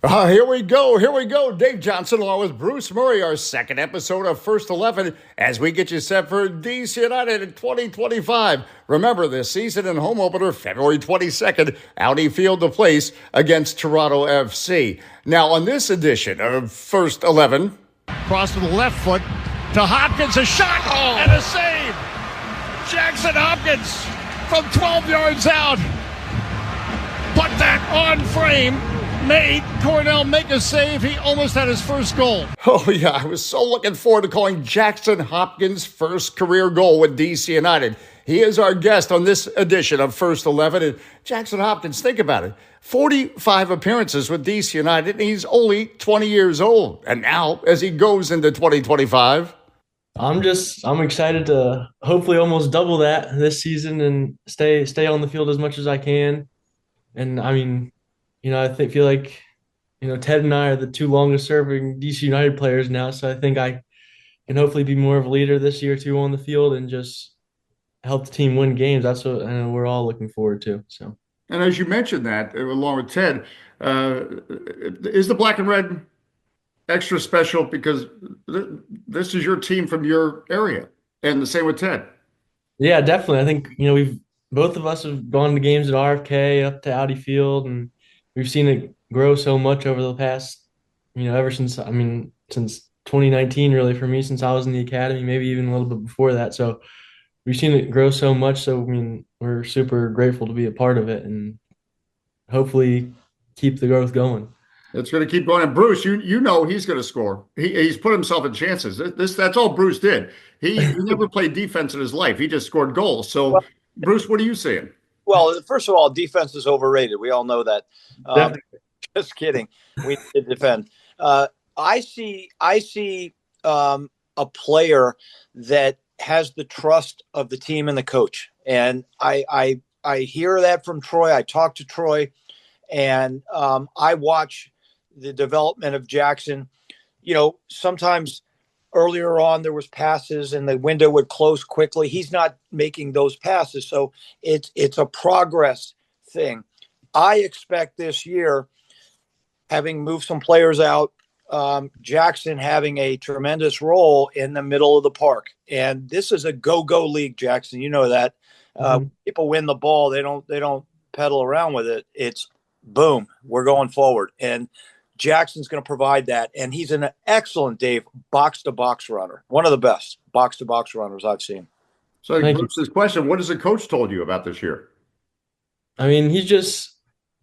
Here we go. Here we go. Dave Johnson along with Bruce Murray, our second episode of First 11 as we get you set for DC United in 2025. Remember this season and home opener February 22nd, Audi Field to place against Toronto FC. Now on this edition of First 11. Cross to the left foot to Hopkins, a shot and a save. Jackson Hopkins from 12 yards out. Put that on frame. Made Cornell make a save. He almost had his first goal. Oh, yeah, I was so looking forward to calling Jackson Hopkins' first career goal with DC United. He is our guest on this edition of First 11. And Jackson Hopkins, think about it, 45 appearances with DC United, and he's only 20 years old. And now, as he goes into 2025... I'm excited to hopefully almost double that this season and stay on the field as much as I can. And I mean, feel like, Ted and I are the two longest serving DC United players now. So I think I can hopefully be more of a leader this year too on the field and just help the team win games. That's what we're all looking forward to. So. And as you mentioned that, along with Ted, is the black and red extra special because this is your team from your area, and the same with Ted? Yeah, definitely. I think, both of us have gone to games at RFK up to Audi Field, and we've seen it grow so much over the past, ever since 2019, really, for me, since I was in the academy, maybe even a little bit before that. So we've seen it grow so much. So, we're super grateful to be a part of it and hopefully keep the growth going. It's going to keep going. And Bruce, you know he's going to score. He's put himself in chances. That's all Bruce did. He never played defense in his life. He just scored goals. So, well, Bruce, what are you saying? Well, first of all, defense is overrated. We all know that. Just kidding. We did defend. I see a player that has the trust of the team and the coach. And I hear that from Troy. I talk to Troy, and I watch the development of Jackson. Sometimes earlier on there was passes and the window would close quickly. He's not making those passes. So it's a progress thing. I expect this year, having moved some players out, Jackson having a tremendous role in the middle of the park. And this is a go-go league, Jackson. You know that. People win the ball. They don't pedal around with it. It's boom, we're going forward. And Jackson's going to provide that. And he's an excellent, Dave, box-to-box runner. One of the best box-to-box runners I've seen. So Bruce's question, what has the coach told you about this year? Obviously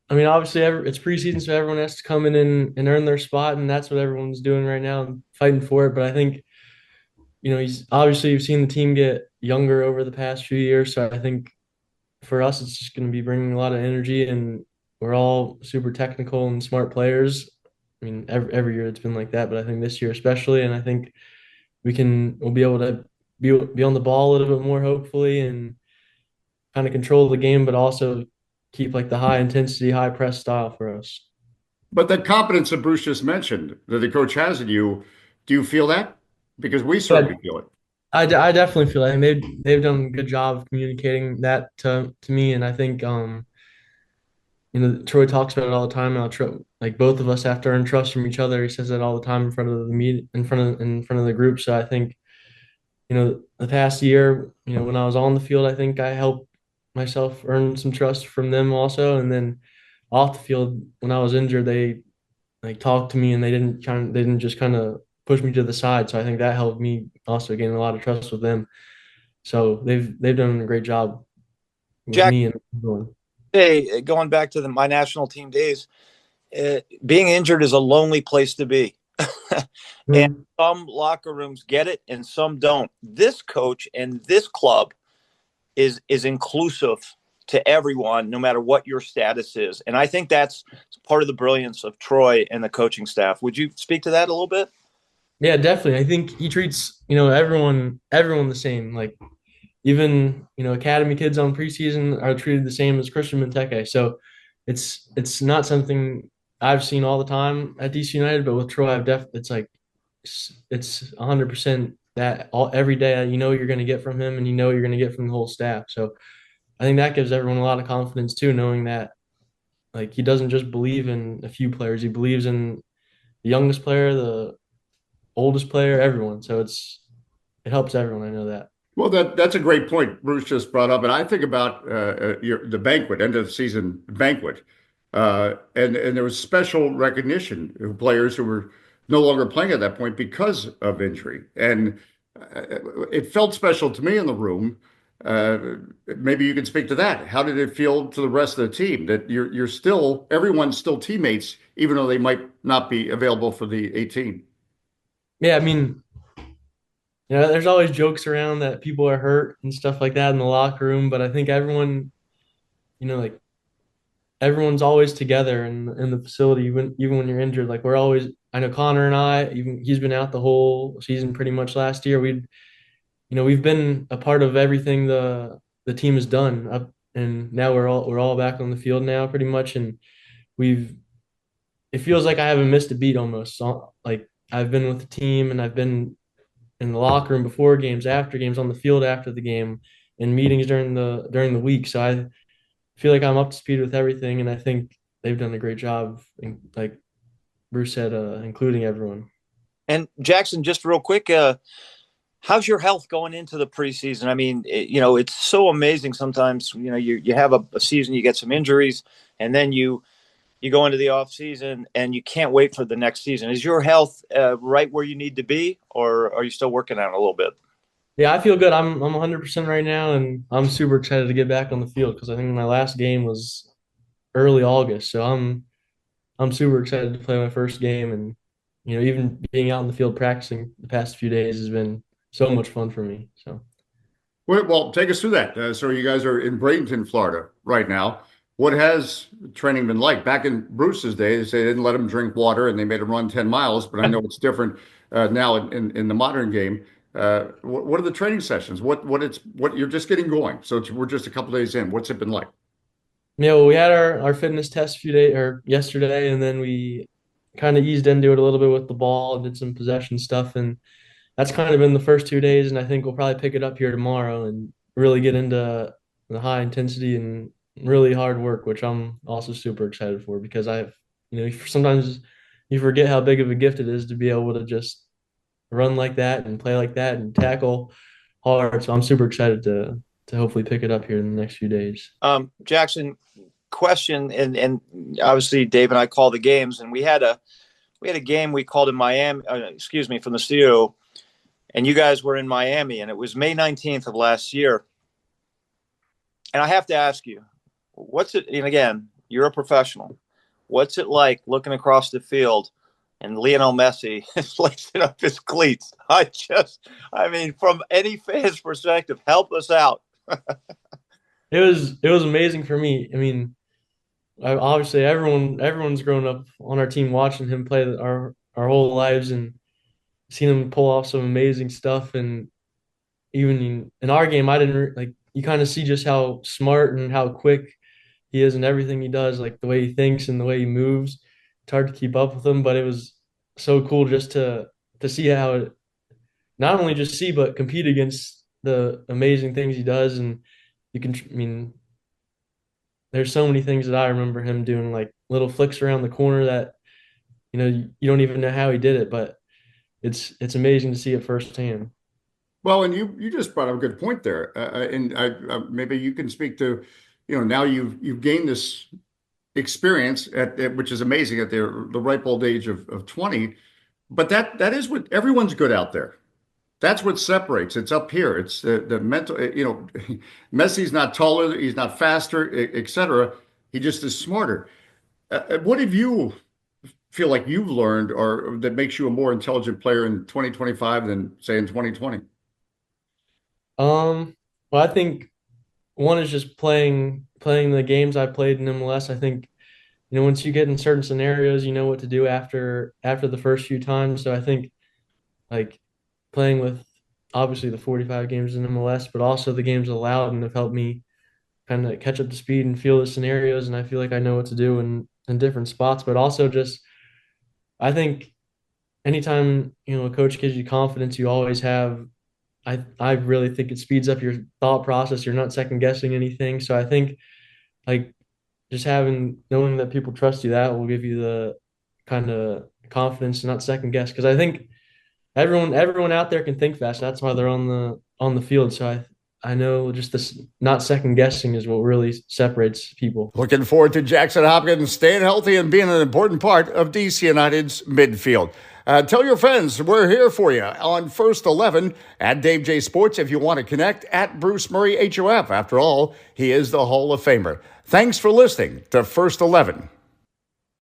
it's preseason, so everyone has to come in and earn their spot, and that's what everyone's doing right now and fighting for it. But I think, he's obviously, you've seen the team get younger over the past few years. So I think for us, it's just going to be bringing a lot of energy, and we're all super technical and smart players. Every year it's been like that, but I think this year especially, and I think we'll be able to be on the ball a little bit more, hopefully, and kind of control the game, but also keep like the high intensity, high press style for us. But the confidence that Bruce just mentioned that the coach has in you, do you feel that? Because we certainly feel it. I definitely feel it. And they've done a good job of communicating that to me, and I think Troy talks about it all the time. Like both of us have to earn trust from each other. He says that all the time in front of the group. So I think, the past year, when I was on the field, I think I helped myself earn some trust from them also. And then off the field, when I was injured, they talked to me, and they didn't just kind of push me to the side. So I think that helped me also gain a lot of trust with them. So they've done a great job with Jack, me and everyone. Hey, going back to my national team days, being injured is a lonely place to be. And some locker rooms get it and some don't. This coach and this club is inclusive to everyone, no matter what your status is. And I think that's part of the brilliance of Troy and the coaching staff. Would you speak to that a little bit? Yeah, definitely. I think he treats, everyone the same. Like, even, academy kids on preseason are treated the same as Christian Benteke. So it's not something I've seen all the time at DC United, but with Troy, it's 100% that every day, you're going to get from him, and you're going to get from the whole staff. So I think that gives everyone a lot of confidence too, knowing that like he doesn't just believe in a few players. He believes in the youngest player, the oldest player, everyone. So it helps everyone. I know that. Well, that's a great point Bruce just brought up, and I think about the banquet, end of the season banquet, and there was special recognition of players who were no longer playing at that point because of injury, and it felt special to me in the room. Uh, Maybe you can speak to that. How did it feel to the rest of the team that you're still everyone's still teammates, even though they might not be available for the 18? Yeah, I mean, there's always jokes around that people are hurt and stuff like that in the locker room, but I think everyone, like everyone's always together in the facility, even when you're injured. Like we're always, I know Connor and I, even he's been out the whole season pretty much last year. We've been a part of everything the team has done up, and now we're all back on the field now pretty much, and we've it feels like I haven't missed a beat almost. So, like I've been with the team and I've been in the locker room before games, after games, on the field after the game, and meetings during the week. So I feel like I'm up to speed with everything, and I think they've done a great job, like Bruce said, including everyone. And Jackson, just real quick, how's your health going into the preseason? I mean, it's so amazing sometimes. You have a season, you get some injuries, and then you go into the off season and you can't wait for the next season. Is your health right where you need to be, or are you still working on it a little bit? Yeah, I feel good. I'm 100% right now, and I'm super excited to get back on the field because I think my last game was early August. So I'm super excited to play my first game, and even being out in the field practicing the past few days has been so much fun for me. So Well, take us through that. So you guys are in Bradenton, Florida right now. What has training been like? Back in Bruce's days, they didn't let him drink water and they made him run 10 miles, but I know it's different now in the modern game. What are the training sessions? What you're just getting going. So we're just a couple days in. What's it been like? well, we had our fitness test a few days or yesterday, and then we kind of eased into it a little bit with the ball and did some possession stuff, and that's kind of been the first 2 days, and I think we'll probably pick it up here tomorrow and really get into the high intensity and really hard work, which I'm also super excited for because sometimes you forget how big of a gift it is to be able to just run like that and play like that and tackle hard. So I'm super excited to hopefully pick it up here in the next few days. Jackson, question, and obviously Dave and I call the games, and we had a game we called in Miami, excuse me, from the studio, and you guys were in Miami, and it was May 19th of last year. And I have to ask you, what's it, and again, you're a professional, what's it like looking across the field and Lionel Messi is lacing up his cleats? I mean, from any fan's perspective, help us out. It was amazing for me. I mean, obviously everyone's grown up on our team watching him play our whole lives and seen him pull off some amazing stuff. And even in our game, I didn't like you kind of see just how smart and how quick he is in everything he does, like the way he thinks and the way he moves. It's hard to keep up with him, but it was so cool just to see how it not only just see but compete against the amazing things he does. And I mean, there's so many things that I remember him doing, like little flicks around the corner that you don't even know how he did it, but it's amazing to see it firsthand. Well, and you just brought up a good point there, and maybe you can speak to, now you've gained this experience which is amazing at the ripe old age of 20, but that is what everyone's good out there. That's what separates. It's up here. It's the mental. Messi's not taller. He's not faster, etc. He just is smarter. What have you feel like you've learned, or that makes you a more intelligent player in 2025 than say in 2020? Well, I think one is just playing the games I played in MLS. I think once you get in certain scenarios, you know what to do after the first few times. So I think like playing with obviously the 45 games in MLS, but also the games allowed and have helped me kind of catch up to speed and feel the scenarios. And I feel like I know what to do in different spots, but also just, I think anytime, a coach gives you confidence, you always have, I really think it speeds up your thought process. You're not second guessing anything. So I think like just knowing that people trust you, that will give you the kind of confidence to not second guess. Because I think everyone out there can think fast. That's why they're on the field. So I know just this not second guessing is what really separates people. Looking forward to Jackson Hopkins staying healthy and being an important part of DC United's midfield. Tell your friends we're here for you on First 11 at Dave J Sports if you want to connect at Bruce Murray HOF. After all, he is the Hall of Famer. Thanks for listening to First 11.